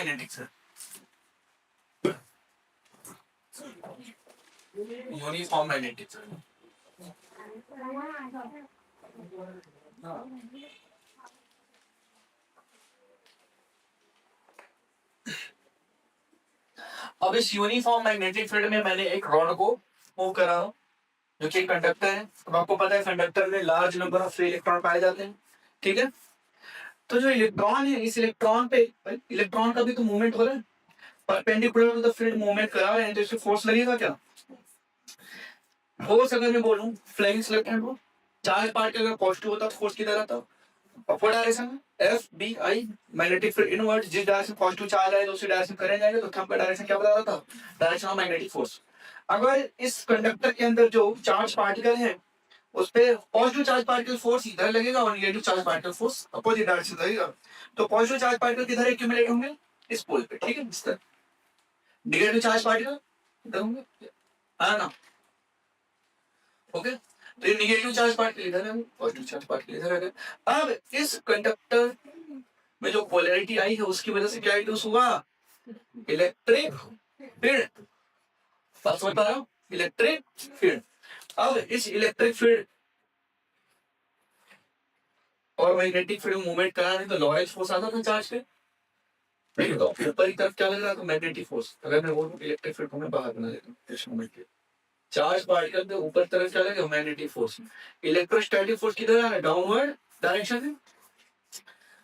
Magnetic sir, uniform magnetic sir. अब इस uniform magnetic field में मैंने एक रॉड को मूव करा हूं जो कि कंडक्टर है। अब आपको पता है कंडक्टर में large number of free electron पाए जाते हैं, ठीक है। तो जो इलेक्ट्रॉन है, इस इलेक्ट्रॉन पे इलेक्ट्रॉन का भी तो मूवमेंट हो रहा है, perpendicular to the field movement करा है, तो इससे फोर्स लगेगा क्या? फोर्स अगर मैं बोलूं फ्लाइंग इलेक्ट्रॉन को, चार्ज पार्टिकल अगर पॉजिटिव होता तो फोर्स किधर आता? अपवर्ड डायरेक्शन में, F B I, magnetic field inward, जिस डायरेक्शन पॉजिटिव चार्ज आए दूसरी डायरेक्शन करंट जाएगा, तो थंब का डायरेक्शन क्या बता रहा था? Direction of magnetic force. अगर इस कंडक्टर के अंदर जो चार्ज पार्टिकल है उस पे पॉजिटिव चार्ज पार्टिकल फोर्स इधर लगेगा और negative charge particle force opposite direction लगेगा, तो पॉजिटिव चार्ज पार्टिकल किधर एक्यूमुलेट होंगे? इस पोल पे, ठीक है। इस तरह नेगेटिव चार्ज पार्टिकल इधर होंगे, है ना? ओके, तो ये नेगेटिव चार्ज पार्टिकल इधर है, पॉजिटिव चार्ज पार्टिकल इधर आ गए। अब इस कंडक्टर में जो पोलैरिटी आई है उसकी वजह से क्या इंड्यूस हुआ? Electric field. बात समझ पा रहे हो? Electric field. अब इस इलेक्ट्रिक फील्ड और मैग्नेटिक फील्ड मूवमेंट कराने तो लॉरेंज फोर्स आता था चार्ज पे, तो ऊपर की तरफ क्या लग रहा था? Magnetic force. अगर मैं बोलूं इलेक्ट्रिक फील्ड को मैं बाहर बना देता हूं इस मोमेंट के, चार्ज पार्टिकल पे ऊपर तरफ क्या लगेगा? Magnetic force. इलेक्ट्रोस्टैटिक फोर्स किधर आ रहा है? डाउनवर्ड डायरेक्शन में,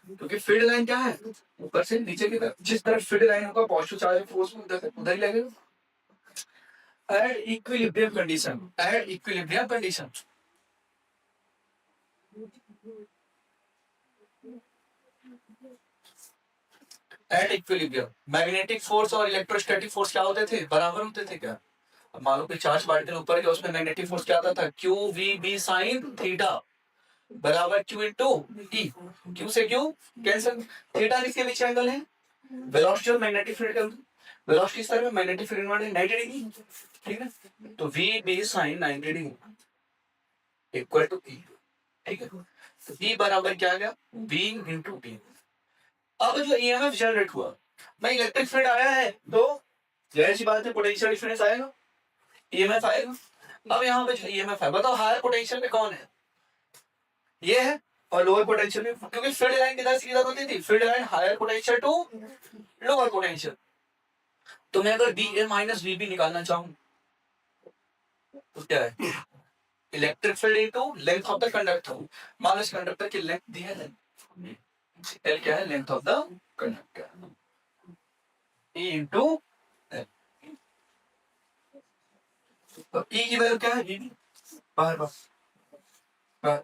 क्योंकि फील्ड लाइन क्या है? ऊपर से नीचे की तरफ, जिस तरफ फील्ड लाइन होगा पॉजिटिव चार्ज फोर्स उधर ही लगेगा। At equilibrium condition, at equilibrium condition, at equilibrium magnetic force और इलेक्ट्रोस्टैटिक फोर्स क्या होते थे? बराबर होते थे क्या? अब मान लो कि चार्ज पार्टिकल ऊपर है, उसमें मैग्नेटिक फोर्स क्या आता था? Q V B sine theta बराबर क्यू इंटू टी। क्यू से क्यू कैंसिल, थीटा किसके बीच एंगल है? वेलोसिटी और मैग्नेटिक फील्ड का, वेलोसिटी इस तरफ है, मैग्नेटिक फील्ड इनवर्ड है 90 डिग्री, ठीक है। तो V B sine 90 degree equal to E, ठीक है। तो ई बराबर क्या आ गया? V into T. अब जो ईएमएफ जनरेट हुआ, मैं इलेक्ट्रिक फील्ड आया है तो जाहिर सी बात है पोटेंशियल डिफरेंस आएगा, ईएमएफ आएगा। अब यहाँ पे जो ईएमएफ है, बताओ हायर पोटेंशियल में कौन है? ये है। और लोअर पोटेंशियल में, क्योंकि फील्ड लाइन किधर सीधा होती थी? Field line higher potential to lower potential. तो मैं अगर B A minus V B निकालना चाहूं तो क्या है? Electric field into length of the conductor. मान लो इस कंडक्टर की लेंथ दी है, एल क्या है? Length of the conductor, E into L. E की वैल्यू क्या है? वी बी, बाहर बाहर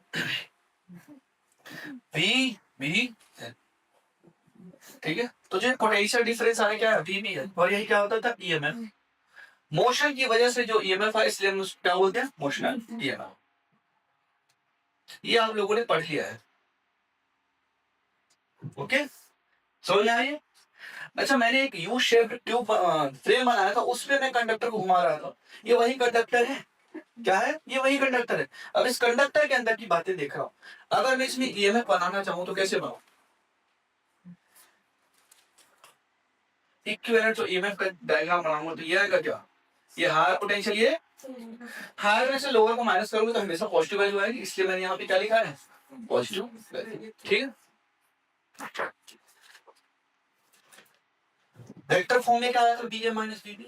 वी बी एल, ठीक है। तो जो पोटेंशियल डिफरेंस आया क्या है? वी बी एल, और यही क्या होता था? ईएमएफ। मोशन की वजह से जो ईएमएफ है इसलिए हम क्या बोलते हैं? Motional EMF. ये आप लोगों ने पढ़ लिया है, ओके, समझ में आई? अच्छा, मैंने एक यू शेप्ड ट्यूब फ्रेम बनाया था, उसमें मैं कंडक्टर को घुमा रहा था। ये वही कंडक्टर है, क्या है? ये वही कंडक्टर है। अब इस कंडक्टर के अंदर की बातें देख रहा हूं, अगर मैं इसमें ईएमएफ बनाना चाहूं तो कैसे बनाऊं? इक्विवेलेंट जो ईएमएफ का डायग्राम बनाऊंगा तो ये आएगा क्या? ये हायर पोटेंशियल, ये हायर में से लोअर को माइनस करोगे तो हमेशा पॉजिटिव वैल्यू आएगी, इसलिए मैंने यहाँ पे क्या लिखा है? पॉजिटिव वैल्यू, ठीक है। वेक्टर फॉर्म में क्या आया था? B A minus B B.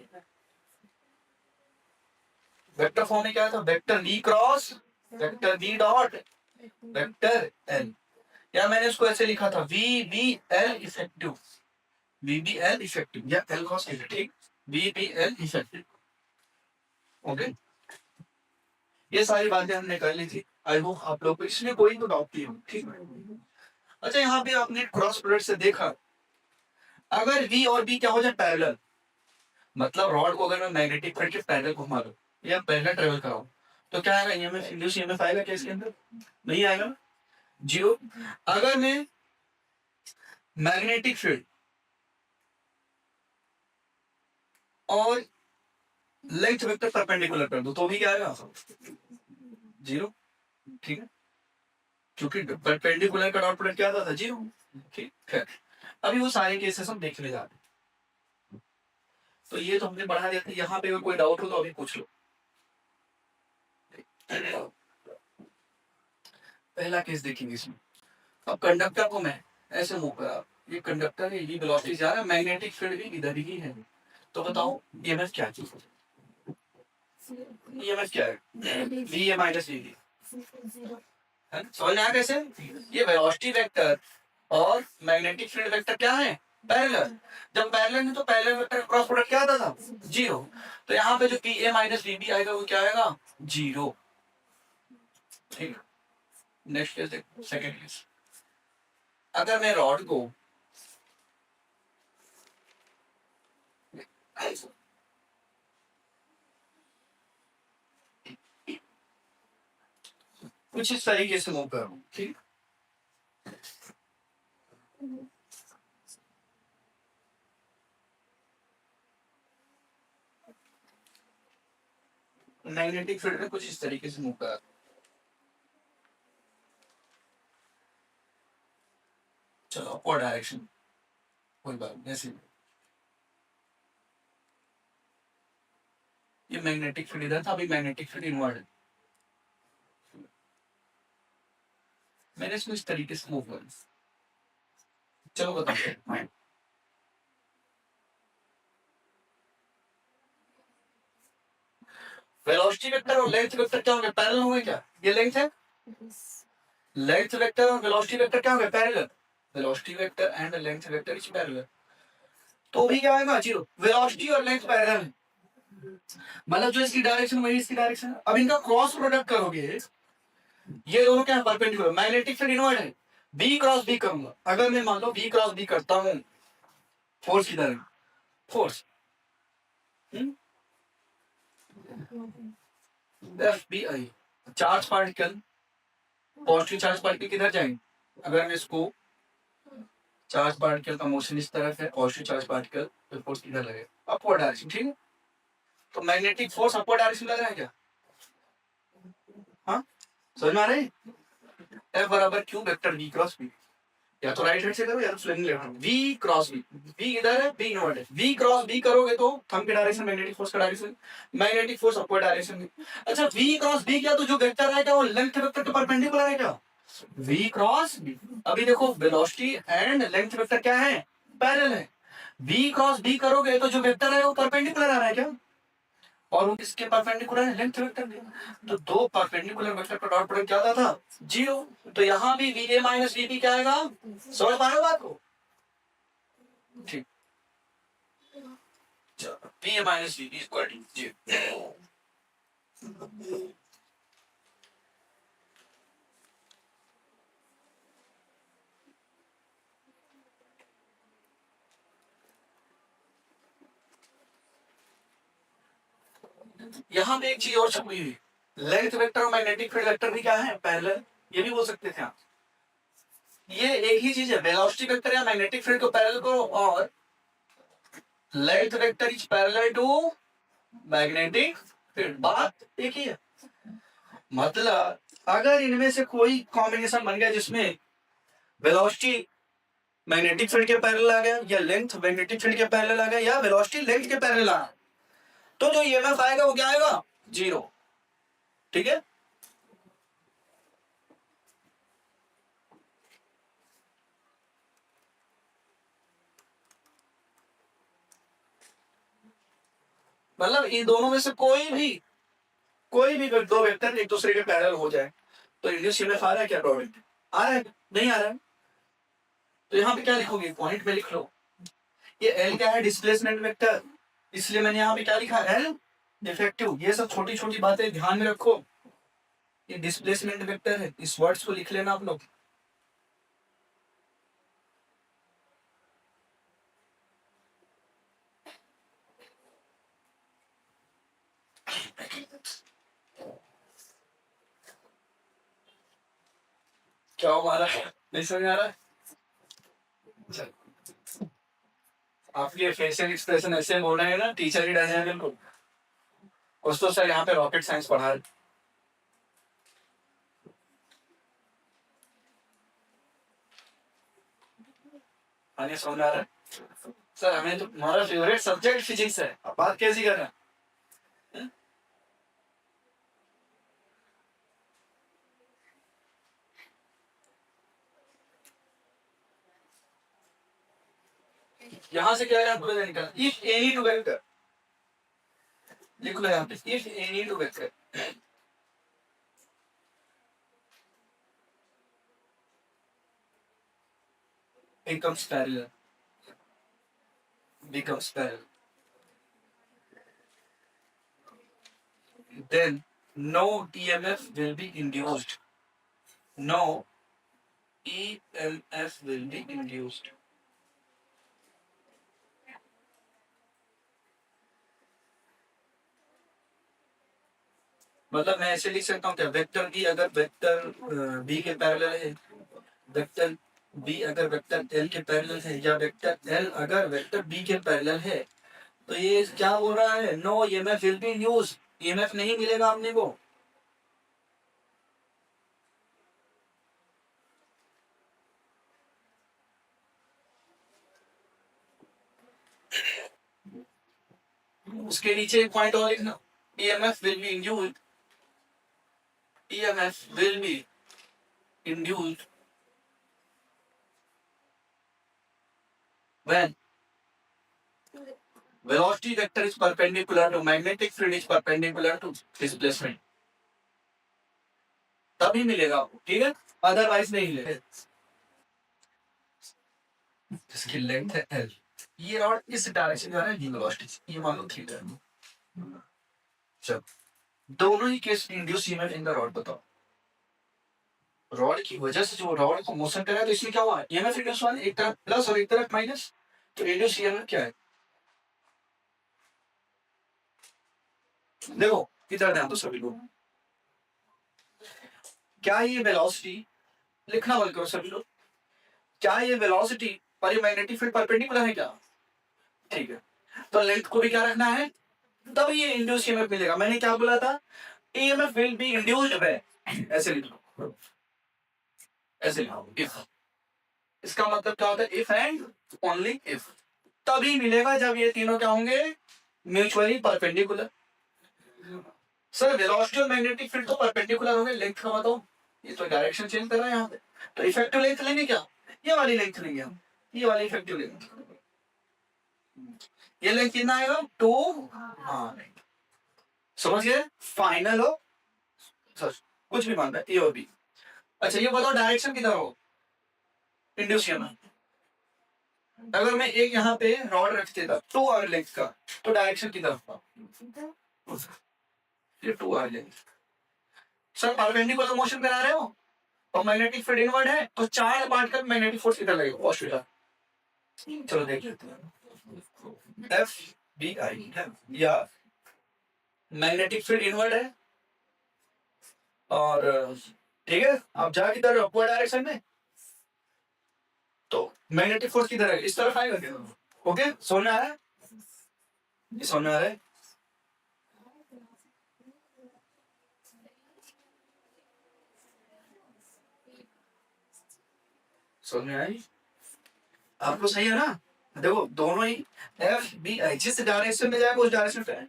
Vector form में क्या था? Vector B cross vector B dot vector L, या मैंने इसको ऐसे लिखा था V B L effective, V B L effective या L cross effective, V B L effective, okay. ये सारी बातें हमने कर ली थी, आई होप आप लोग को इसमें कोई तो डाउट नहीं हो, ठीक है। अच्छा, यहाँ पे आपने क्रॉस प्रोडक्ट से देखा, अगर V और B क्या हो जाए? पैरेलल, मतलब रॉड को अगर मैं मैग्नेटिक फील्ड के पैरेलल घुमा दूं या पैरेलल ट्रेवल कराऊं तो क्या आएगा? ईएमएफ, इंड्यूस ईएमएफ आएगा क्या इसके अंदर? नहीं आएगा, जीरो। अगर मैं मैग्नेटिक फील्ड और लेंथ वेक्टर परपेंडिकुलर कर दूं तो भी क्या आएगा? जीरो, ठीक है, क्योंकि परपेंडिकुलर का डॉट प्रोडक्ट क्या आता था? जीरो, ठीक है। अभी वो सारे केसेस हम देखने जा रहे हैं। तो ये तो हमने बढ़ा दिया था, यहाँ पे अगर कोई डाउट हो तो अभी पूछ लो। पहला केस देखेंगे इसमें। अब कंडक्टर को मैं ऐसे मूव करा, ये कंडक्टर है, ये वेलोसिटी जा रहा है, मैग्नेटिक फील्ड भी इधर ही है। तो बताओ ईएमएफ क्या चीज है? ईएमएफ क्या है? V A minus V B. समझ में आया कैसे? ये वेलोसिटी वेक्टर और मैग्नेटिक फील्ड वेक्टर क्या है? पैरेलल। जब पैरेलल है तो पैरेलल वेक्टर का क्रॉस प्रोडक्ट क्या आता था? जीरो। तो यहाँ पे जो P A minus V B आएगा वो क्या आएगा? जीरो। ठीक। नेक्स्ट केस देखो, सेकंड केस। अगर मैं रॉड को कुछ इस तरीके से मूव कर रहा हूँ, ठीक, मैग्नेटिक फील्ड में कुछ इस तरीके से मूव कर रहा हूँ। चलो अपवर्ड डायरेक्शन, कोई बात नहीं, ऐसे ये मैग्नेटिक फील्ड इधर था, अभी मैग्नेटिक फील्ड इनवर्ड है। मैंने इसको इस तरीके से मूव कर, चलो बताओ। वेलोसिटी वेक्टर और लेंथ वेक्टर क्या होंगे? पैरेलल होंगे क्या? ये लेंथ है, लेंथ वेक्टर और वेलोसिटी वेक्टर क्या होंगे? Parallel. Velocity vector and length vector is parallel. तो भी क्या आएगा? जीरो। वेलोसिटी और लेंथ पैरेलल है, मतलब जो इसकी डायरेक्शन वही इसकी डायरेक्शन है। अब इनका क्रॉस प्रोडक्ट करोगे, ये दोनों क्या है? परपेंडिकुलर। मैग्नेटिक फील्ड इनवर्ड है, बी क्रॉस बी करूंगा। अगर मैं मान लो बी क्रॉस बी करता हूं, फोर्स किधर है? Force F B I. Charge particle, positive charge particle किधर जाएंगे? अगर मैं इसको, चार्ज पार्टिकल का मोशन इस तरफ है, पॉजिटिव चार्ज पार्टिकल, तो फोर्स किधर लगेगा? अपवर्ड डायरेक्शन, ठीक है। तो मैग्नेटिक फोर्स अपवर्ड डायरेक्शन लग रहा है क्या? हाँ, समझ में आ रहा है? एफ बराबर Q vector V cross B, या तो राइट हैंड से करो या तो left hand. V cross B, V इधर है, बी इनवर्ड है। वी क्रॉस बी करोगे तो थंब के डायरेक्शन मैग्नेटिक फोर्स का direction, magnetic force upward direction में। अच्छा, वी क्रॉस बी किया तो जो वेक्टर आएगा वो लेंथ वेक्टर के परपेंडिकुलर है क्या? V cross B. अभी देखो वेलोसिटी एंड लेंथ वेक्टर क्या है? पैरेलल है। वी क्रॉस बी करोगे तो जो वेक्टर है वो परपेंडिकुलर आ रहा है क्या? और वो किसके परपेंडिकुलर है? लेंथ वेक्टर के। तो दो परपेंडिकुलर वेक्टर का डॉट प्रोडक्ट क्या आता था? जीरो। तो यहाँ भी V A minus V B क्या आएगा? समझ पा रहे हो बात को? ठीक, चलो V A minus V B equal to zero. यहाँ पे एक चीज और छुपी हुई, लेंथ वेक्टर और मैग्नेटिक फील्ड वेक्टर भी क्या है? पैरेलल। ये भी बोल सकते थे आप। ये एक ही चीज है, वेलोसिटी वेक्टर या मैग्नेटिक फील्ड को पैरेलल करो और length vector is parallel to magnetic field, बात एक ही है। मतलब अगर इनमें से कोई कॉम्बिनेशन बन गया जिसमें वेलोसिटी मैग्नेटिक फील्ड के पैरेलल आ गया, या लेंथ मैग्नेटिक फील्ड के पैरेलल आ गया, या वेलोसिटी लेंथ के पैरेलल आ गया, तो जो ईएमएफ आएगा वो क्या आएगा? जीरो। ठीक है। मतलब इन दोनों में से कोई भी दो वेक्टर एक दूसरे के पैरेलल हो जाए तो इंड्यूस ईएमएफ आ रहा है क्या? प्रोडक्ट आ रहा है? नहीं आ रहा है। तो यहाँ पे क्या लिखोगे? पॉइंट में लिख लो। ये एल क्या है? डिस्प्लेसमेंट वेक्टर, इसलिए मैंने यहाँ पे क्या लिखा? L effective. ये सब छोटी छोटी बातें ध्यान में रखो। ये डिस्प्लेसमेंट वेक्टर है, इस वर्ड्स को लिख लेना आप लोग। क्या हमारा नहीं समझ आ रहा है? आपके फेशियल एक्सप्रेशन ऐसे बोल रहे हैं ना, टीचर ही डर जाए बिल्कुल। कुछ तो सर यहाँ पे रॉकेट साइंस पढ़ा है। आने समझ आ रहा है सर? हमें तो हमारा फेवरेट सब्जेक्ट फिजिक्स है, अब बात कैसी कर रहे हैं? यहाँ से क्या है आपको निकाल, इफ एनी टू वेक्टर लिख लो यहाँ पे, if any two vector becomes parallel, becomes parallel, then no EMF will be induced. No EMF will be induced. मतलब मैं ऐसे लिख सकता हूँ क्या, वेक्टर बी अगर वेक्टर बी के पैरेलल है, वेक्टर बी अगर वेक्टर एल के पैरेलल है, या वेक्टर एल अगर वेक्टर बी के पैरेलल है, तो ये क्या बोल रहा है, no EMF will be induced, EMF नहीं मिलेगा अपने को। उसके नीचे एक पॉइंट और लिखना, EMF will be induced, EMF will be induced when velocity vector is perpendicular to magnetic field is perpendicular to displacement, तभी मिलेगा आपको, ठीक है, अदरवाइज नहीं मिलेगा। इसकी लेंथ है एल, ये रॉड इस डायरेक्शन में आ रहा है, वेलोसिटी ये मान लो थीटा है। चल दोनों ही case induce EMF in the rod बताओ, रॉड की वजह से जो रॉड को मोशन कर रहा है, तो इसमें क्या हुआ, ईएमएफ इंड्यूस हुआ, एक तरफ प्लस और एक तरफ माइनस, तो इंड्यूस ईएमएफ क्या है, देखो इधर ध्यान दो सभी लोग, क्या ये वेलोसिटी, लिखना बंद करो सभी लोग, क्या ये वेलोसिटी पर ये मैग्नेटिक फील्ड परपेंडिकुलर है क्या, ठीक है, तो लेंथ को भी क्या रखना है, तब ये इंड्यूस ईएमएफ मिलेगा। मैंने क्या बोला था, EMF will be induced by, ऐसे लिख लो, ऐसे लिखो इफ, इसका मतलब क्या होता है, इफ एंड ओनली इफ, तभी मिलेगा जब ये तीनों क्या होंगे, म्यूचुअली परपेंडिकुलर। सर वेलोसिटी और मैग्नेटिक फील्ड तो परपेंडिकुलर होंगे, लेंथ का बताओ, ये तो डायरेक्शन चेंज कर रहा है यहाँ पे, तो इफेक्टिव लेंथ लेंगे क्या, ये वाली लेंथ लेंगे हम, ये वाली इफेक्टिव लेंथ, ये लेंथ कितना आएगा 2, हाँ समझ गए, फाइनल हो सर, कुछ भी मानता है ए और बी। अच्छा ये बताओ डायरेक्शन किधर हो, इंड्यूस ईएमएफ, अगर मैं एक यहाँ पे रॉड रख देता 2 आर लेंथ का, तो डायरेक्शन किधर होगा, ये 2 R length, sir perpendicular motion करा रहे हो और मैग्नेटिक फील्ड इनवर्ड है, तो चार्ज पार्टिकल मैग्नेटिक फोर्स किधर लगेगा, पॉजिटिव, चलो देख लेते हैं, एफ बी आई है, या मैग्नेटिक फील्ड इनवर्ड है, और ठीक है आप जा किधर अपवर्ड डायरेक्शन में, तो मैग्नेटिक फोर्स किधर है, इस तरफ आएगा क्या, ओके समझ में आ रहा है, ये समझ में आ रहा है, समझ में आई आपको, सही है ना, देखो दोनों ही एफ बी आई जिस डायरेक्शन में जाएगा उस डायरेक्शन पे,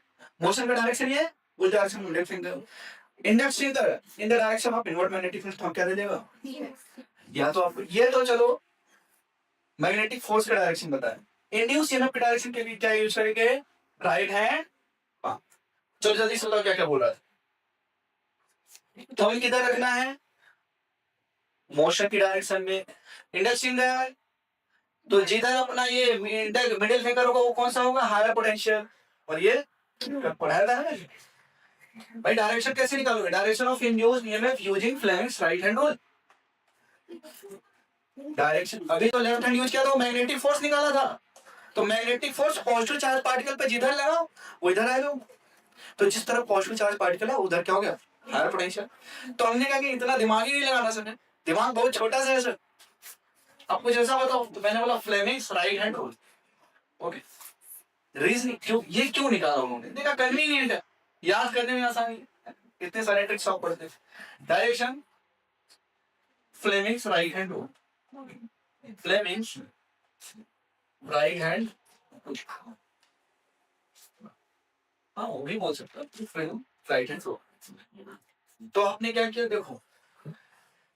मोशन का डायरेक्शन ये है, उस डायरेक्शन में लेफ्ट फिंगर इंडेक्स इधर in the direction of inward magnetic field, हम क्या दे देगा, या तो आपको ये, तो चलो मैग्नेटिक फोर्स का डायरेक्शन बताएं, इंड्यूस ईएमएफ के डायरेक्शन के लिए क्या यूज करेंगे, राइट हैंड, चलो जल्दी से बताओ क्या क्या बोल रहा है, तो हमें किधर रखना है, मोशन की डायरेक्शन में, इंडेक्स फिंगर, तो जिधर अपना ये मिडिल फिंगर होगा वो कौन सा होगा, हायर पोटेंशियल, और ये पढ़ाया था है भाई, डायरेक्शन कैसे निकालोगे, direction of induced EMF using Fleming's right hand rule, direction अभी तो लेफ्ट हैंड यूज किया था, मैग्नेटिक फोर्स निकाला था, तो magnetic force positive charge particle पे जिधर लगाओ वो इधर आएगा, तो जिस तरफ पॉजिटिव चार्ज पार्टिकल है उधर क्या हो गया, हायर पोटेंशियल, तो हमने कहा कि इतना दिमाग ही नहीं लगाना सर, दिमाग बहुत छोटा सा है सर, आपको जैसा बताओ, तो मैंने बोला Fleming's right hand rule, okay, reason क्यों, ये क्यों निकाला उन्होंने, देखा करनी ही नहीं था, याद करने में आसानी, इतने सारे ट्रिक्स आप पढ़ते, direction Fleming's right hand rule, Fleming's right hand, हाँ वो भी बोल सकता है राइट हैंड फ्लो। तो आपने क्या किया देखो,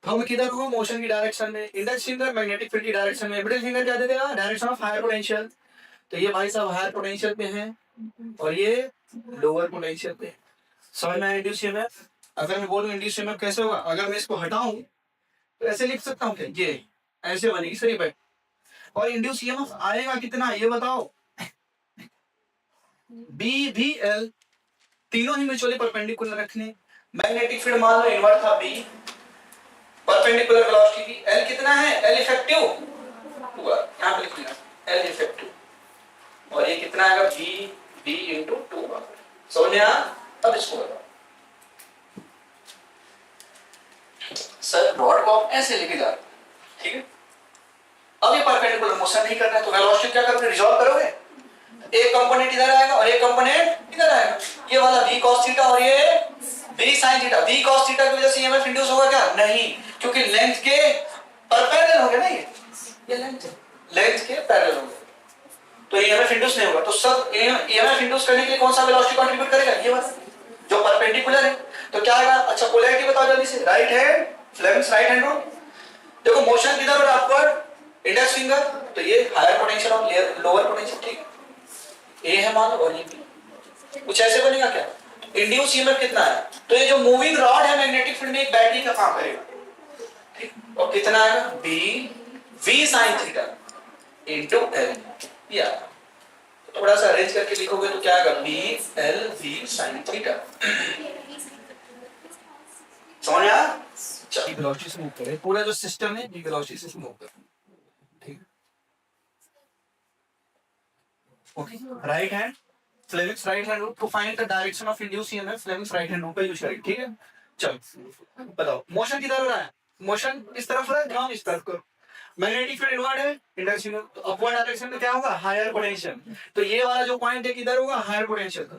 हम किधर हुआ मोशन की डायरेक्शन में, इंडेक्स फिंगर मैग्नेटिक फील्ड की डायरेक्शन में, मिडिल फिंगर क्या दे देगा डायरेक्शन ऑफ हायर पोटेंशियल। तो ये भाई साहब हायर पोटेंशियल पे है और ये लोअर पोटेंशियल पे। समझ में आया इंड्यूस ईएमएफ? अगर मैं बोलूं इंड्यूस ईएमएफ कैसे होगा, अगर मैं इसको हटाऊं तो ऐसे लिख सकता हूँ क्या, ये ऐसे बनेगी सही बैठ। और इंड्यूस ईएमएफ आएगा कितना ये बताओ, बी वी एल तीनों ही म्यूचुअली परपेंडिकुलर रखने, मैग्नेटिक फील्ड मान लो इनवर्ट था बी, परपेंडिकुलर वेलोसिटी की एल कितना है, एल इफेक्टिव हुआ यहां पे लिख लिया एल इफेक्टिव, और ये कितना आएगा बी बी इनटू 2। समझ में आया? अब इसको बताओ सर रॉड को आप ऐसे लेके जा रहे हो, ठीक है, अब ये परपेंडिकुलर मोशन नहीं करना है तो वेलोसिटी क्या करोगे, रिजॉल्व करोगे, एक कंपोनेंट इधर आएगा और एक कंपोनेंट इधर आएगा, ये वाला v cos थीटा और ये v sin theta. v cos theta की वजह से ईएमएफ इंड्यूस होगा क्या, नहीं, क्योंकि लेंथ के पैरेलल हो गया ना, ये लेंथ के पैरेलल हो गया, तो ईएमएफ इंड्यूस नहीं होगा। तो सब ईएमएफ इंड्यूस करने के लिए कौन सा वेलोसिटी कंट्रीब्यूट करेगा, ये वाला जो परपेंडिकुलर है। तो क्या आएगा, अच्छा पोलैरिटी बताओ जल्दी से, right hand Fleming's right hand rule. देखो मोशन किधर हो रहा है अपवर्ड, इंडेक्स फिंगर, तो ये हायर पोटेंशियल और लोअर पोटेंशियल, ठीक है, ए है मान लो और ये बी, कुछ ऐसे बनेगा क्या, इंड्यूस ईएमएफ कितना है, तो ये जो मूविंग रॉड है मैग्नेटिक फील्ड में एक बैटरी का काम करेगा, ठीक, और कितना आएगा B V sine theta into L, या थोड़ा सा अरेंज करके लिखोगे तो क्या आएगा B L V sine theta. समझ आया? चलिए वेलोसिटी से मूव करें, पूरा जो सिस्टम है बी वेलोसिटी से मूव करें, ठीक, okay, right hand Fleming's right hand rule to find the direction of induce EMF, Fleming's right hand rule का यूज करेंगे, ठीक है। चलो बताओ मोशन किधर हो रहा है, मोशन इस तरफ हो रहा है, ध्यान इस तरफ करो, मैग्नेटिक फील्ड इनवर्ड है, इंडेक्स फिंगर, तो अपवर्ड डायरेक्शन में क्या होगा हायर पोटेंशियल, तो ये वाला जो पॉइंट है किधर होगा हायर पोटेंशियल,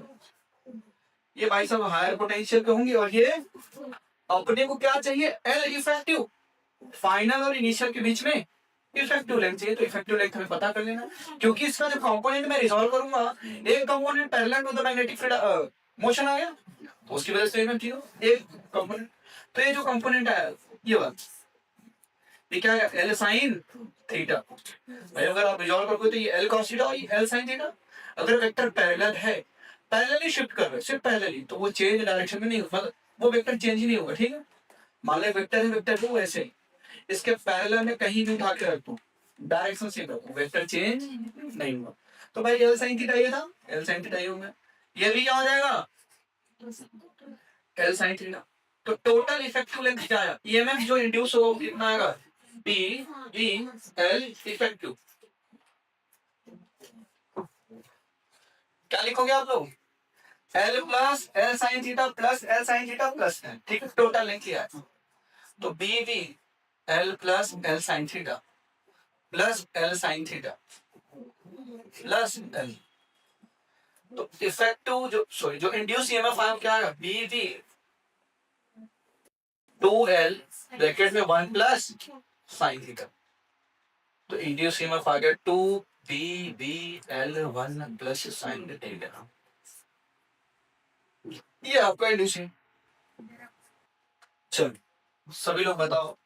ये भाई साहब हायर पोटेंशियल पे होंगे, और ये अपने को क्या चाहिए एल इफेक्टिव, फाइनल और इनिशियल के बीच में इफेक्टिव लेंथ चाहिए, तो इफेक्टिव लेंथ हमें पता कर लेना, क्योंकि इसका जो कंपोनेंट मैं रिजॉल्व करूंगा, एक component parallel to the magnetic field motion आ गया, तो उसकी वजह से एक कंपोनेंट, तो ये जो कंपोनेंट है ये वाला, ये क्या है एल साइन थीटा, भाई अगर आप रिजॉल्व करोगे तो ये एल cos थीटा और ये एल साइन थीटा। अगर वेक्टर पैरेलल है, पैरेलली शिफ्ट कर रहे हैं सिर्फ पैरेलली, तो वो चेंज डायरेक्शन में नहीं होगा, मतलब वो वेक्टर चेंज ही नहीं होगा, ठीक है, मान लो वेक्टर है वेक्टर 2 ऐसे ही, इसके पैरेलल में कहीं भी उठा के रख दो, डायरेक्शन सेम रखो, वेक्टर चेंज नहीं होगा। तो भाई एल साइन थीटा ये था, एल साइन थीटा ये होगा, ये भी क्या हो जाएगा एल साइन थीटा। तो टोटल इफेक्टिव लेंथ क्या आया, ईएमएफ जो इंड्यूस हो कितना आएगा पी वी एल इफेक्टिव, क्या लिखोगे आप लोग, L plus L sine theta plus L sine theta plus L, ठीक है, टोटल लेंथ क्या है, तो B V L plus L sine theta plus L sine theta plus L, तो इफेक्टिव जो इंड्यूस ईएमएफ आया क्या आएगा बी वी 2l ब्रैकेट में 1 प्लस साइन थीटा, तो इंड्यूस ईएमएफ आ गया 2 B B L 1 plus sine theta, ये आपका इंड्यूस है। चलो सभी लोग बताओ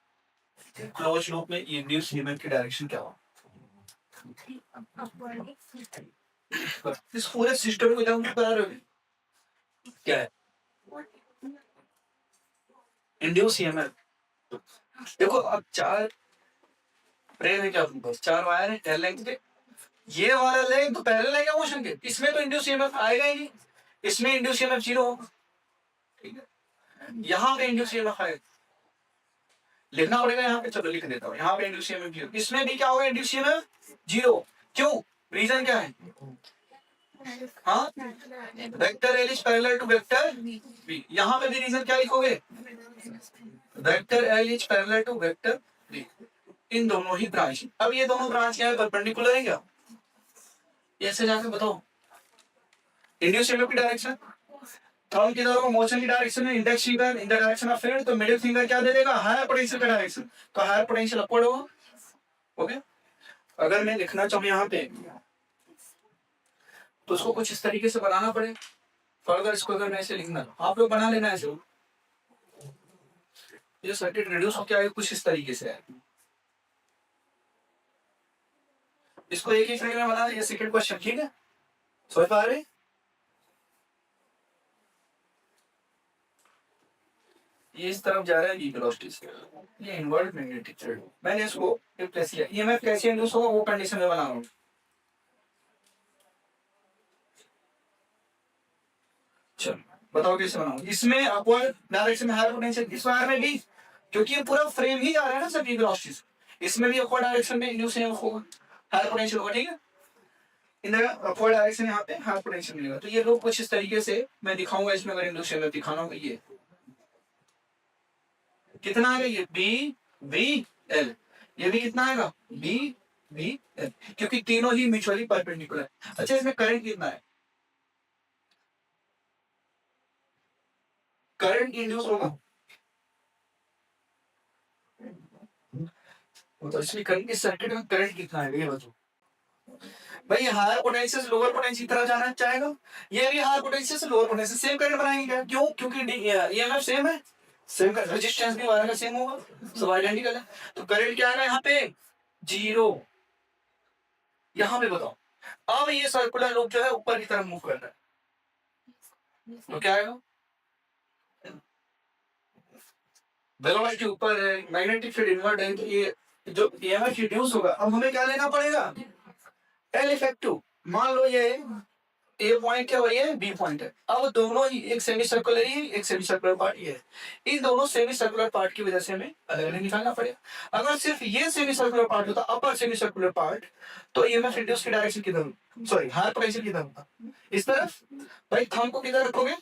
क्लोज लूप में इंड्यूस ईएमएफ की डायरेक्शन क्या हो, इस पूरे सिस्टम को जब बता रहे हो क्या है इंड्यूस ईएमएफ, देखो अब 4 प्रेम है क्या अपने पास, 4 वायर है एल लेंथ के, ये वाला लेंथ तो पैरेलल है क्या मोशन के, इसमें तो इंड्यूस ईएमएफ आएगा ही नहीं, इसमें इंड्यूस ईएमएफ 0 होगा, ठीक है, यहाँ पे इंड्यूस ईएमएफ आएगा, लिखना पड़ेगा यहाँ पे, चलो लिख देता हूँ, यहाँ पे इंड्यूस ईएमएफ 0, इसमें भी क्या होगा इंड्यूस ईएमएफ 0, क्यों, रीजन क्या है, हाँ vector L is parallel to vector B, यहाँ पे भी रीजन क्या लिखोगे, vector L is parallel to vector B, इन दोनों ही ब्रांच। अब ये दोनों ब्रांच क्या है परपेंडिकुलर है क्या, ऐसे जाके बताओ इंड्यूस ईएमएफ की डायरेक्शन, थंब किधर होगा मोशन की डायरेक्शन में, index finger in the direction of field, तो मिडिल फिंगर क्या दे देगा हायर पोटेंशियल का डायरेक्शन, तो हायर पोटेंशियल अपवर्ड होगा, ओके, अगर मैं लिखना चाहूँ यहाँ पे तो उसको कुछ इस तरीके से बनाना पड़े। फर्दर इसको अगर मैं ऐसे लिखना, आप लोग बना लेना ऐसे, ये सर्किट रिड्यूस होकर आएगा कुछ इस तरीके से है। इसको एक ही फ्रेम में बना, ये सेकंड क्वेश्चन, ठीक है, समझ पा रहे? ये इस तरफ जा रहा है बी वेलोसिटी से, ये इनवर्ट मैग्नेटिक फील्ड, मैंने इसको रिप्लेस किया, ईएमएफ कैसे इंड्यूस होगा वो कंडीशन में बना रहा हूँ। चलो बताओ कैसे बनाऊं। इसमें अपवर्ड डायरेक्शन में हायर पोटेंशियल, इस वायर में भी, क्योंकि ये पूरा फ्रेम ही जा रहा है ना सभी वेलोसिटीज, इसमें भी अपवर्ड डायरेक्शन में इंड्यूस होगा, हायर पोटेंशियल होगा, ठीक है। इन अपवर्ड डायरेक्शन यहाँ पे हायर पोटेंशियल मिलेगा। तो ये लोग कुछ इस तरीके से मैं दिखाऊंगा, इसमें अगर इंड्यूस दिखाना होगा, ये कितना आएगा, ये बी वी एल, ये भी कितना आएगा, बी वी एल, क्योंकि तीनों ही म्यूचुअली परपेंडिकुलर। अच्छा इसमें करंट कितना है, करंट इंड्यूस होगा, तो इसमें करंट, इस सर्किट में करंट कितना है ये बताओ भाई। हायर पोटेंशियल से लोअर पोटेंशियल की तरफ जाना चाहेगा, ये भी हायर पोटेंशियल से लोअर पोटेंशियल, सेम करंट बनाएंगे क्या, क्यों, क्योंकि ईएमएफ सेम है, सेम का रेजिस्टेंस भी वायर का सेम होगा, सब आइडेंटिकल है। तो करंट क्या आएगा यहाँ पे, जीरो। यहाँ पे बताओ, अब ये सर्कुलर लूप जो है ऊपर की तरफ मूव कर रहा है, तो क्या आएगा, वेलोसिटी ऊपर है, मैग्नेटिक फील्ड इनवर्ट है, तो ये जो ईएमएफ रिड्यूस होगा। अब हमें क्या लेना पड़ेगा, एल इफेक्टिव। मान लो ये ए पॉइंट है और ये बी पॉइंट है, अब दोनों ही एक सेमी सर्कुलर ही, एक सेमी सर्कुलर पार्ट ये है, इन दोनों सेमी सर्कुलर पार्ट की वजह से हमें अलग अलग निकालना पड़ेगा। अगर सिर्फ ये सेमी सर्कुलर पार्ट होता, अपर सेमी सर्कुलर पार्ट, तो ईएमएफ रिड्यूस की डायरेक्शन किधर, सॉरी हायर पोटेंशियल किधर होता, इस तरफ। भाई थंब को किधर रखोगे,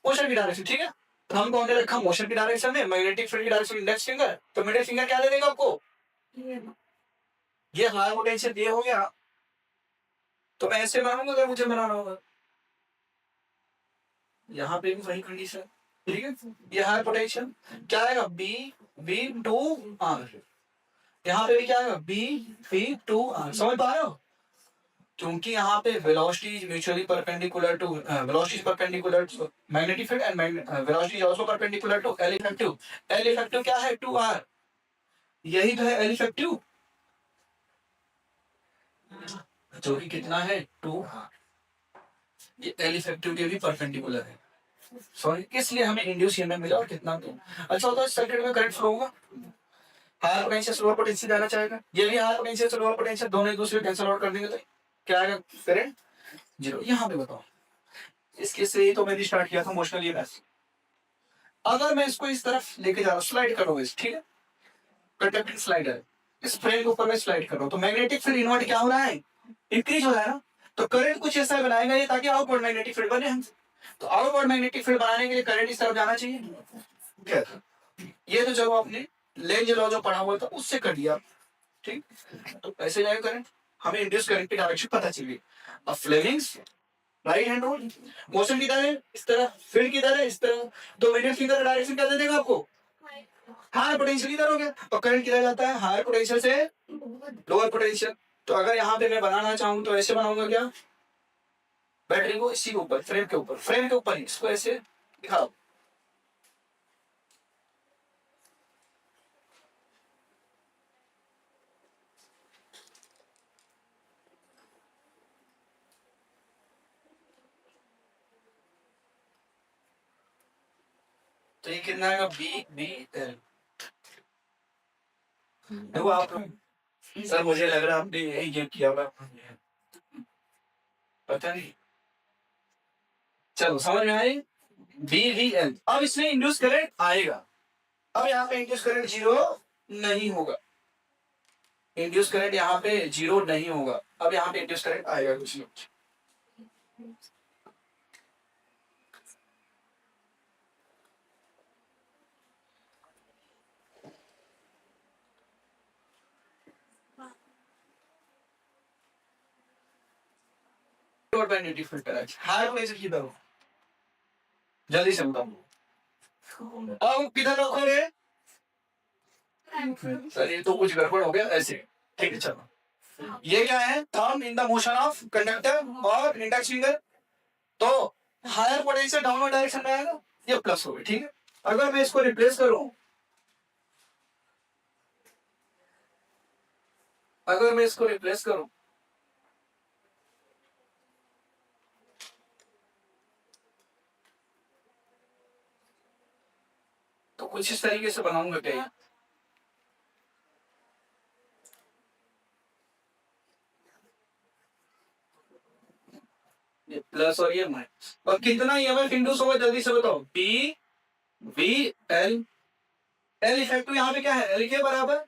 मोशन की डायरेक्शन, ठीक है, थंब को हमने रखा मोशन की डायरेक्शन में, मैग्नेटिक फील्ड की डायरेक्शन इंडेक्स फिंगर, तो मिडिल फिंगर क्या दे देगा आपको, ये हायर पोटेंशियल ये हो गया। तो मैं ऐसे बनाऊंगा अगर मुझे बनाना होगा, यहाँ पे भी वही कंडीशन, ठीक है। ये हायर पोटेंशियल क्या आएगा, बी वी टू आर, यहाँ पे भी क्या आएगा, बी वी टू आर, समझ पा रहे हो, क्योंकि यहाँ पे velocity mutually perpendicular to, velocity perpendicular to magnetic field and velocity also perpendicular to L effective. L effective क्या है, टू आर, यही तो है एल इफेक्टिव, जो कि कितना है, टू आर, ये एल इफेक्टिव के भी परपेंडिकुलर है, सॉरी, इसलिए हमें इंड्यूस ईएमएफ मिला और कितना तो अच्छा होता है। सर्किट में करंट फ्लो होगा, हायर पोटेंशियल से लोअर पोटेंशियल जाना चाहेगा, ये भी हायर पोटेंशियल से लोअर पोटेंशियल, दोनों एक दूसरे को कैंसिल आउट कर देंगे, तो क्या आएगा, करंट जीरो। यहाँ पे बताओ, इसके से ही तो मैंने स्टार्ट किया था मोशनल ईएमएफ। अगर मैं इसको इस तरफ लेके जा रहा हूँ, स्लाइड करो इस, ठीक है, कंडक्टिंग स्लाइडर, इस फ्रेम के ऊपर मैं स्लाइड कर रहा हूँ, तो मैग्नेटिक फील्ड इन्वर्ट क्या हो रहा है, इंक्रीज हो रहा है ना, तो करंट कुछ ऐसा बनाएगा ये ताकि आउटवर्ड मैग्नेटिक फील्ड बने हमसे। तो आउटवर्ड मैग्नेटिक फील्ड बनाने के लिए करंट इस तरफ जाना चाहिए, क्या ये तो जब आपने लेंज लॉ जो पढ़ा हुआ था उससे कर दिया, ठीक, तो ऐसे जाएगा करंट, हमें इंड्यूस करंट की डायरेक्शन पता चली। अब Fleming's right hand rule, motion किधर है, इस तरह, फील्ड किधर है, इस तरह, तो मिडिल फिंगर डायरेक्शन क्या दे देगा आपको, हायर पोटेंशियल इधर हो गया, और करंट किधर जाता है, हायर पोटेंशियल से लोअर पोटेंशियल। तो अगर यहाँ पे मैं बनाना चाहूँ तो ऐसे बनाऊंगा क्या, बैटरी को इसी के ऊपर, फ्रेम के ऊपर, फ्रेम के ऊपर ही इसको ऐसे दिखाओ, तो ये कितना आएगा, बी बी एल। देखो आप, सर मुझे लग रहा है आपने यही गेम किया होगा, पता नहीं, चलो समझ में आई, बी वी एल। अब इसमें इंड्यूस करंट आएगा, अब यहाँ पे इंड्यूस करंट जीरो नहीं होगा, इंड्यूस करंट यहाँ पे जीरो नहीं होगा, अब यहाँ पे इंड्यूस करंट आएगा कुछ नहीं। मैग्नेटिक फील्ड हायर पोटेंशियल की तरफ, जल्दी से बताओ, अब किधर रखोगे, सर ये तो कुछ गड़बड़ हो गया, ऐसे ठीक है चलो, ये क्या है, thumb in the motion of conductor और इंडेक्स फिंगर, तो हायर पोटेंशियल डाउनवर्ड डायरेक्शन में आएगा, ये प्लस हो गया। ठीक है, अगर मैं इसको रिप्लेस करूं, अगर मैं इसको रिप्लेस करूं तो कुछ इस तरीके से बनाऊंगा क्या, ये प्लस और ये माइनस, और कितना ईएमएफ इंड्यूस होगा जल्दी से बताओ, P V L, L effective यहाँ पे क्या है, एल के बराबर,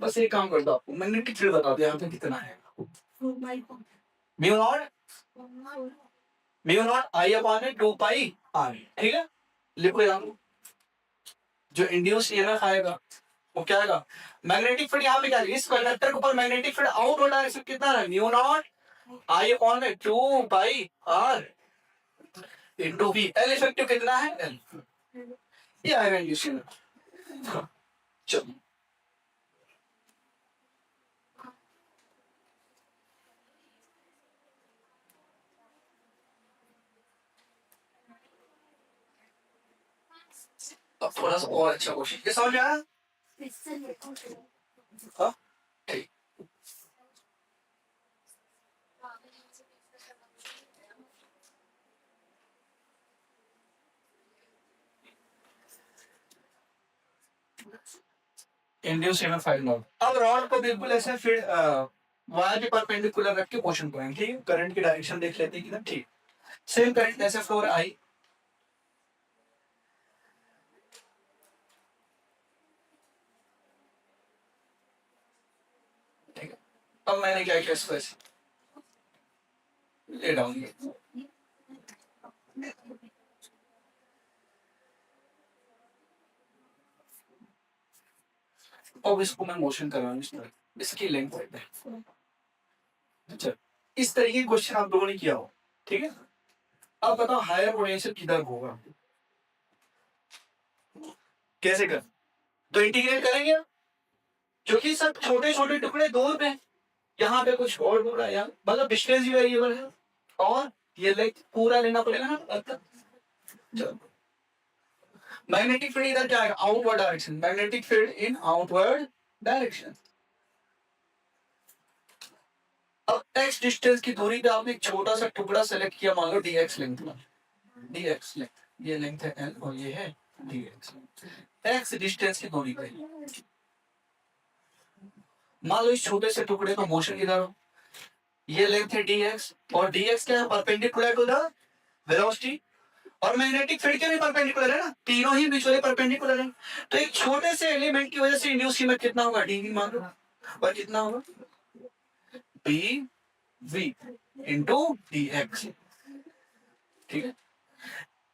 बस एक काम करता हूँ, मैग्नेटिक फील्ड बता दिया यहाँ पे कितना है, म्यू नॉट, म्यू नॉट आई अपॉन में 2 पाई आर, ठीक है, लिखो यहाँ, जो इंड्यूस ईएमएफ आएगा वो क्या आएगा, मैग्नेटिक फील्ड यहाँ पे क्या है, इस कंडक्टर के ऊपर मैग्नेटिक फील्ड आउटवर्ड डायरेक्शन कितना है, म्यू नॉट आई अपॉन में 2 pi R into V, L effective कितना है, एल, ये आएगा इंड्यूस ईएमएफ। चलो अब थोड़ा सा और अच्छा क्वेश्चन, ये समझ आया, हाँ ठीक, इंड्यूस ईएमएफ फाइंड आउट। अब रॉड को बिल्कुल ऐसे फिर वायर के परपेंडिकुलर रख के मोशन करेंगे, ठीक है, करंट की डायरेक्शन देख लेते हैं कि ना, ठीक, सेम करंट ऐसे फ्लो आई, ठीक है, अब मैंने क्या किया, इसको ऐसे ले डाउन, अब इसको मैं मोशन कर रहा हूँ इस तरह, इसकी लेंथ है, अच्छा, इस तरीके का क्वेश्चन आप लोगों ने किया हो, ठीक है, अब बताओ हायर पोटेंशियल किधर होगा, कैसे कर, तो इंटीग्रेट करेंगे, क्योंकि सब छोटे छोटे टुकड़े दूर में, यहाँ पे कुछ और हो रहा है यार, मतलब डिस्टेंस भी वेरिएबल है, और ये लेग पूरा लेना पड़ेगा ना, चलो, मैग्नेटिक फील्ड इधर क्या आएगा, आउटवर्ड डायरेक्शन, मैग्नेटिक फील्ड इन आउटवर्ड डायरेक्शन। अब एक्स डिस्टेंस की दूरी पे आपने एक छोटा सा टुकड़ा सेलेक्ट किया, मान लो dx लेंथ में, dx लेंथ, ये लेंथ है l और ये है dx, एक्स डिस्टेंस की दूरी पे, मान लो इस छोटे से टुकड़े का मोशन किधर हो, ये लेंथ है dx, और dx क्या है, परपेंडिकुलर टू द वेलोसिटी, और मैग्नेटिक फील्ड के भी परपेंडिकुलर है ना, तीनों ही बीच वाले परपेंडिकुलर है, तो एक छोटे से एलिमेंट की वजह से इंड्यूस ईएमएफ कितना होगा, dv मान लो, और कितना होगा, bv इंटू dx, ठीक है,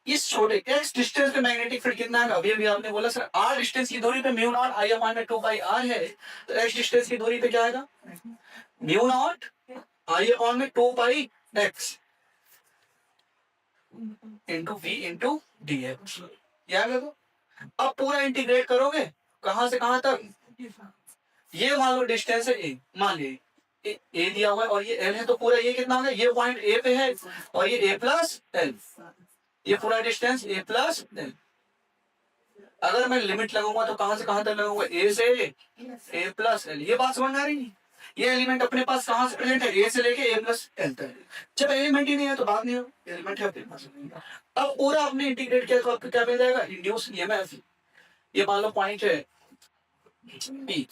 इस छोटे x डिस्टेंस पे मैग्नेटिक फील्ड कितना है, अभी अभी आपने बोला सर r डिस्टेंस की दूरी पे म्यू नॉट आई अपॉन में 2 पाई r है, तो x डिस्टेंस की दूरी पे क्या आएगा, म्यू नॉट आई अपॉन में 2 पाई x into v into dx, याद रखो, अब पूरा इंटीग्रेट करोगे, कहां से कहां तक, ये मान लो डिस्टेंस है a, मान लीजिए ए दिया हुआ है और ये l है, तो पूरा ये कितना हो गया, ये पॉइंट a पे है और ये a प्लस l, ये पूरा डिस्टेंस a प्लस l, अगर मैं लिमिट लगाऊंगा तो कहां से कहां तक लगाऊंगा, a से a प्लस l, ये बात समझ में आ रही है, ये एलिमेंट अपने पास कहां से प्रेजेंट है, a से लेके a प्लस l तक, जब एलिमेंट ही नहीं है तो बात नहीं हो, एलिमेंट है अपने पास, अब पूरा आपने इंटीग्रेट किया तो आपको क्या मिल जाएगा, इंड्यूस ईएमएफ, ये मान लो पॉइंट है p,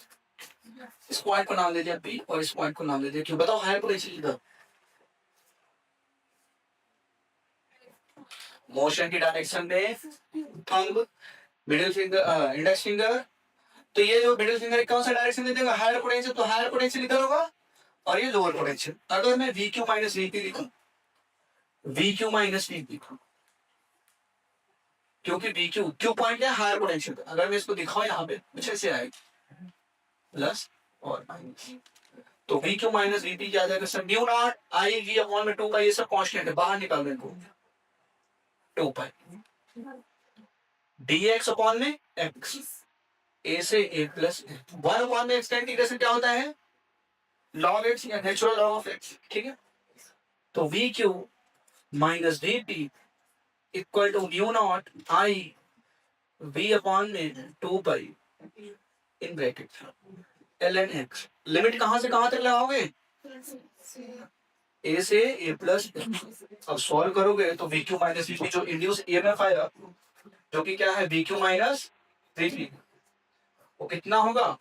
इस पॉइंट को नाम दे दिया p और इस पॉइंट को नाम दे दिया क्यों, बताओ हायर पोटेंशियल किधर, मोशन की डायरेक्शन में thumb, middle finger, index finger, तो ये जो मिडिल फिंगर कौन सा डायरेक्शन दे देगा, हायर पोटेंशियल, तो हायर पोटेंशियल इधर होगा और ये लोअर पोटेंशियल, अगर मैं V Q minus V P लिखूं, V Q minus V P, क्योंकि वी क्यू क्यू पॉइंट है हायर पोटेंशियल, अगर मैं इसको दिखाऊं यहाँ पे कुछ ऐसे आएगा प्लस और माइनस, तो V Q minus V P क्या आ जाएगा sir, mu naught I V upon में 2 पाई, ये सब कांस्टेंट है, बाहर निकाल दें को 2 पाई dx अपॉन में x, ए से ए प्लस 1 में एक्सटेंड इंटीग्रेशन क्या होता है, लॉग एक्स या नेचुरल लॉग ऑफ एक्स, ठीक है। तो V Q minus D T equal to mu naught I V upon में 2 pi in bracket L N X. Limit कहां से कहां तक लगाओगे, ए से ए प्लस। अब सॉल्व करोगे तो वी क्यू माइनस वी जो इंड्यूस ईएमएफ आएगा जो कि क्या है वी क्यू माइनस वी, वो कितना होगा,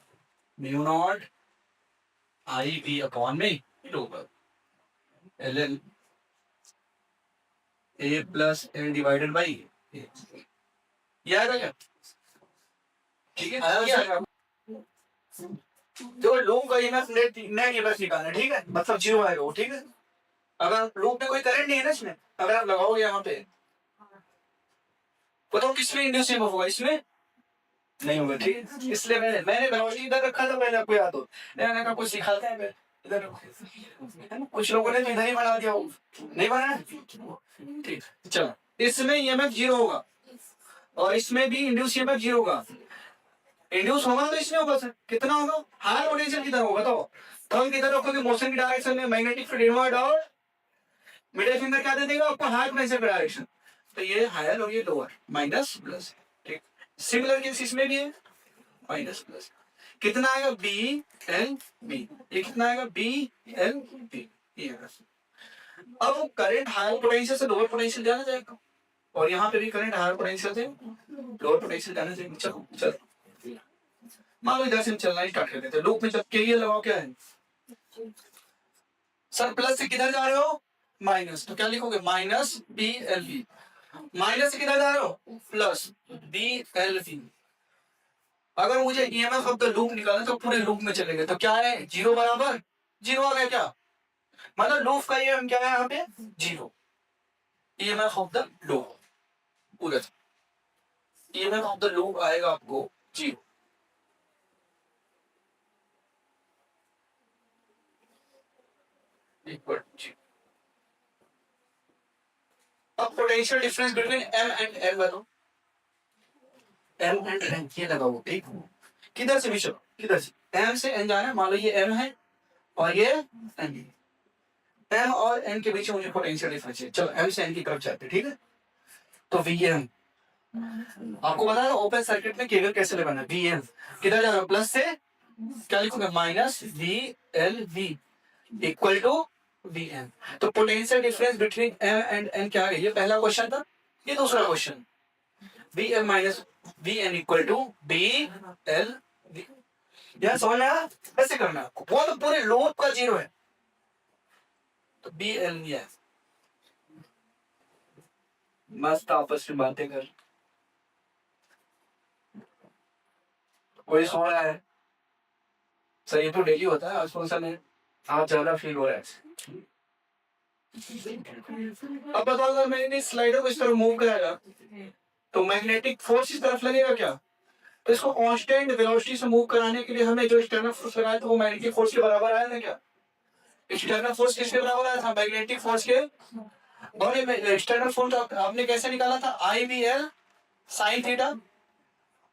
mu naught I V upon में L N A plus L divided by ये आएगा क्या, ठीक है। जो लूप का ईएमएफ नेट ईएमएफ निकालना है, ठीक है, मतलब जीरो आएगा वो, ठीक है। अगर लूप में कोई करंट नहीं है ना इसमें, अगर आप लगाओगे यहाँ पे, बताओ किसमें इंड्यूस ईएमएफ होगा, इसमें नहीं होगा, ठीक है। इसलिए मैंने वेलोसिटी इधर रखा था, मैंने आपको याद हो, मैंने कहा कुछ सिखाते हैं इधर, कुछ लोगों ने तो इधर ही बना दिया, नहीं बनाया, ठीक। चलो इसमें ईएमएफ जीरो होगा और इसमें भी इंड्यूस ईएमएफ जीरो होगा। इंड्यूस होगा तो इसमें होगा सर, कितना होगा, हायर पोटेंशियल किधर होगा, बताओ। थंब किधर रखोगे, मोशन की डायरेक्शन में मैग्नेटिक फील्ड इनवर्ड और मिडिल फिंगर क्या दे देगा आपको, हायर पोटेंशियल डायरेक्शन। तो ये हायर और ये लोअर, माइनस प्लस, ठीक। सिमिलर केस इसमें भी है, माइनस प्लस। कितना आएगा, बी एल बी, ये कितना आएगा, बी एल बी, ये अब वो करंट हायर पोटेंशियल से लोअर पोटेंशियल जाना जाएगा और यहाँ पे भी करंट हायर पोटेंशियल से लोअर पोटेंशियल जाना चाहिए। चलो चलो मान लो इधर से चलना स्टार्ट कर देते हैं, लूप में जब के लगाओ क्या है सर, प्लस से किधर जा रहे हो, माइनस, तो क्या लिखोगे, minus B L B. Minus से किधर जा रहे हो, प्लस बी एल बी। अगर मुझे ईएमएफ ऑफ द लूप निकालना तो पूरे लूप में चलेंगे, तो क्या है, जीरो बराबर जीरो आ गया क्या, मतलब लूप का ईएमएफ क्या है यहाँ पे, zero. EMF of the loop पूरा ईएमएफ ऑफ द लूप आएगा आपको जीरो। अब potential difference between M and N बताओ, एम एंड एन ये लगाओ, एक किधर से भी चलो, किधर से, एम से एन जाना है, मान लो ये एम है और ये एन, एम और एन के बीच में मुझे पोटेंशियल डिफरेंस है। चलो एम से एन की तरफ जाते हैं, ठीक है। तो वी एम आपको पता है ओपन सर्किट में केबल कैसे लगाना है, वी एम किधर जा रहा है, प्लस से क्या लिखोगे, minus V L V equal to V N. तो potential difference between M and N क्या है, ये पहला क्वेश्चन था, ये दूसरा question, V M minus V N equal to B L V. यह समझ आया, कैसे करना है आपको, वो तो पूरे लूप का जीरो है, तो बी एल वी है। मस्त आपस में बातें कर, कोई सो रहा है सर, ये तो डेली होता है, आज कौन सा नहीं, आज ज्यादा फील हो रहा है। अब बताओ अगर मैंने स्लाइडर को इस तरफ मूव कराया तो मैग्नेटिक फोर्स इस तरफ लगेगा क्या, तो इसको कांस्टेंट वेलोसिटी से मूव कराने के लिए हमें जो एक्सटर्नल फोर्स लगाया था वो मैग्नेटिक फोर्स के बराबर आया ना क्या, एक्सटर्नल फोर्स किसके बराबर आया था, मैग्नेटिक फोर्स के। और ये एक्सटर्नल फोर्स आपने कैसे निकाला था, I V L sine theta,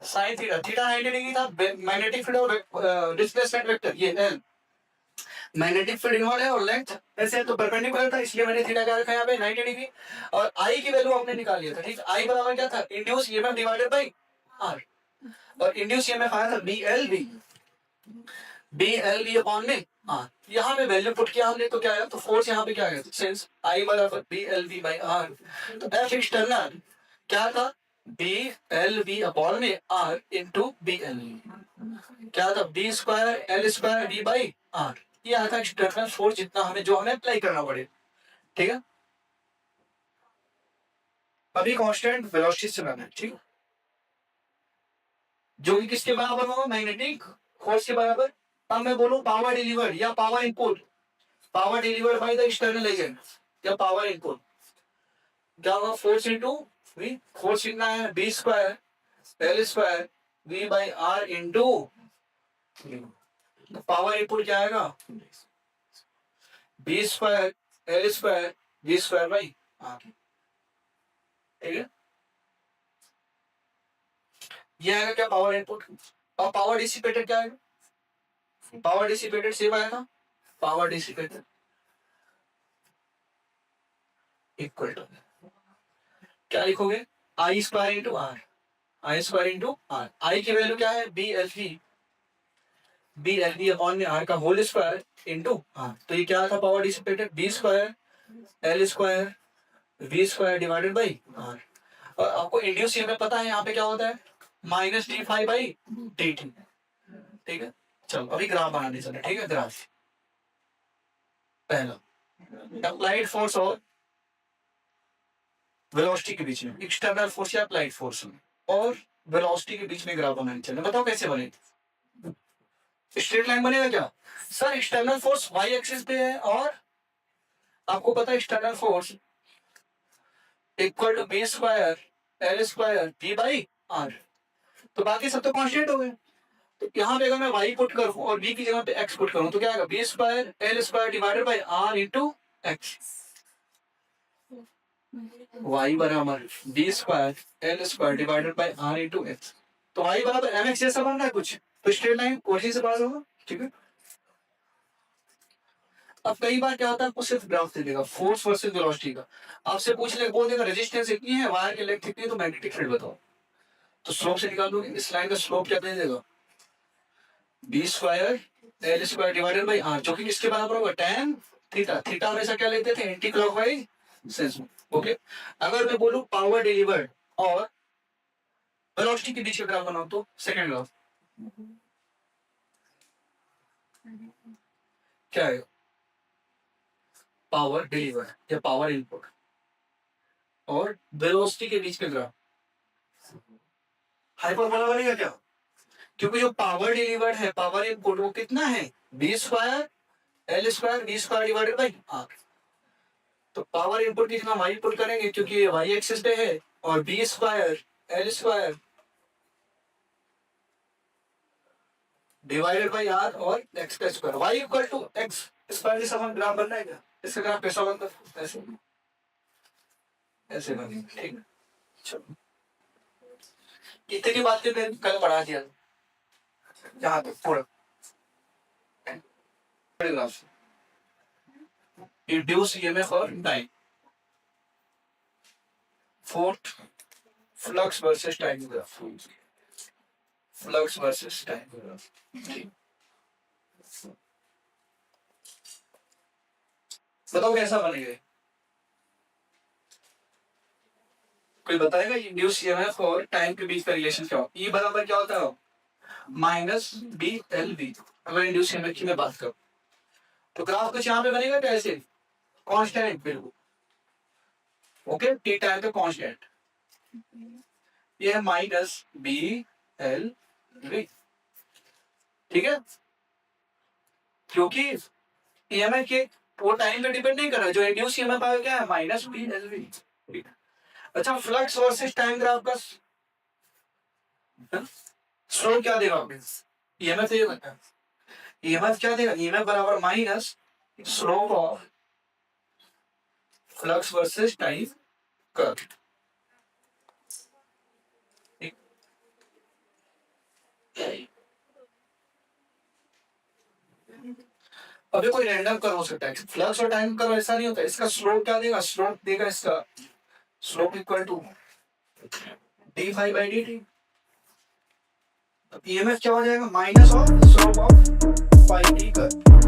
sine theta, theta 90 degree था, मैग्नेटिक फील्ड और डिस्प्लेसमेंट वेक्टर ये एल, मैग्नेटिक फील्ड इनवर्ड है और लेंथ ऐसे है तो परपेंडिकुलर था, इसलिए मैंने थीटा क्या रखा यहाँ पे 90 डिग्री। और आई की वैल्यू आपने निकाल लिया था, ठीक, आई बराबर क्या था, induce EMF divided by R, और इंड्यूस ईएमएफ आया था बी एल बी अपॉन में आर। यहाँ पे वैल्यू पुट किया हमने तो क्या आया, तो फोर्स यहाँ पे क्या आया, सिंस आई बराबर B L B by R, तो एफ एक्सटर्नल क्या था, बी एल बी अपॉन में आर इंटू बी एल, क्या था, B square L square B by R. ये आता है एक्सटर्नल फोर्स जितना हमें जो हमें अप्लाई करना पड़े, ठीक है। अभी कांस्टेंट वेलोसिटी से बनाना है, ठीक है, जो कि किसके बराबर होगा, मैग्नेटिक फोर्स के बराबर। अब मैं बोलूं पावर डिलीवर्ड या power input, power delivered by the external agent या पावर इनपुट, क्या होगा, फोर्स इंटू वी, फोर्स कितना है, B square L square V by R into, power input क्या आएगा, B square L square V square by R, ठीक है। ये आएगा क्या, पावर इनपुट। और पावर डिसिपेटेड क्या है? पावर डिसिपेटेड सेम आया था, पावर डिसिपेटेड इक्वल टू क्या लिखोगे? I square into R, I square into R. I की वैल्यू क्या है? B L V, B L V upon में आर का होल स्क्वायर इंटू आर। तो ये क्या था power dissipated? B square L square V square divided by R. और आपको इंड्यूस में पता है यहाँ पे क्या होता है? Minus D phi by D T. ठीक है, चलो अभी ग्राफ बनाने चले। ठीक है, ग्राफ पहला अप्लाइड फोर्स और वेलोसिटी के बीच में, एक्सटर्नल फोर्स या अप्लाइड फोर्स और वेलोसिटी के बीच में ग्राफ बनाने चले। बताओ कैसे बने? स्ट्रेट लाइन बनेगा क्या? Sir external force Y axis पे है और आपको पता है external force equal to B square L square B by R. तो बाकी सब तो कांस्टेंट हो गए। तो यहाँ पे अगर मैं y पुट करूं और b की जगह पे x पुट करूं तो क्या आएगा? B square L square divided by R into X. y बराबर B square L square divided by R into X. तो y बराबर एम एक्स जैसा बन रहा है कुछ, तो स्ट्रेट लाइन ओरिजिन से पास होगा। ठीक है, अब कई बार क्या होता है, आपको सिर्फ ग्राफ दे देगा फोर्स वर्सेस वेलोसिटी का, आपसे पूछ ले, बोल देगा रेजिस्टेंस इतनी है, वायर की लेंथ इतनी है, तो मैग्नेटिक फील्ड बताओ। तो स्लोप से निकाल दोगे। इस लाइन का स्लोप क्या दे देगा? B square L square divided by R, जो कि किसके बराबर होगा? tan theta. थीटा हमेशा क्या लेते थे? एंटी क्लॉकवाइज सेंस में। ओके, अगर मैं बोलूं पावर डिलीवर्ड और वेलोसिटी के बीच का ग्राफ बनाओ तो सेकंड ग्राफ क्या है? पावर डिलीवर्ड या पावर इनपुट और वेलोसिटी के बीच का ग्राफ हाइपरबोला बनेगा क्या? क्योंकि जो पावर डिलीवर्ड है, पावर इनपुट, वो कितना है? B square L square B square divided by R. तो पावर इनपुट की हम वाई पुट करेंगे क्योंकि ये वाई एक्सिस पे है, और B square L square divided by R और एक्स का square, Y equal to X square. जैसा हम ग्राफ बनना है क्या? इसका ग्राफ कैसा बनता है? ऐसे ऐसे बनेगा। ठीक है, चलो इतनी बात मैंने कल पढ़ा दिया यहाँ तक पूरा ग्राफ। induce EMF और time, fourth flux versus time graph, flux versus time graph। बताओ कैसा बनेगा? कोई बताएगा इंड्यूस EMF और टाइम के बीच का रिलेशन क्या हो? E बराबर क्या होता है? Minus B L V. अगर इंड्यूस EMF की मैं बात करूं तो ग्राफ कुछ यहाँ पे बनेगा कैसे? कांस्टेंट बिल्कुल। ओके, टी टाइम पे कांस्टेंट, ये है माइनस बी एल वी। ठीक है, क्योंकि ईएमएफ के वो टाइम पे डिपेंड नहीं कर रहा है, जो इंड्यूस ईएमएफ आएगा क्या है? Minus B L V. अच्छा, फ्लक्स वर्सेस टाइम ग्राफ का स्लोप क्या देगा? ईएमएफ ये बता, ईएमएफ क्या देगा? ईएमएफ बराबर minus slope of flux versus time curve. अभी कोई रैंडम कर्व हो सकता है, फ्लक्स और टाइम कर्व ऐसा नहीं होता। इसका स्लोप क्या देगा? स्लोप देगा इसका slope equal to D phi by D T. EMF क्या हो जाएगा? Minus of slope of phi T curve.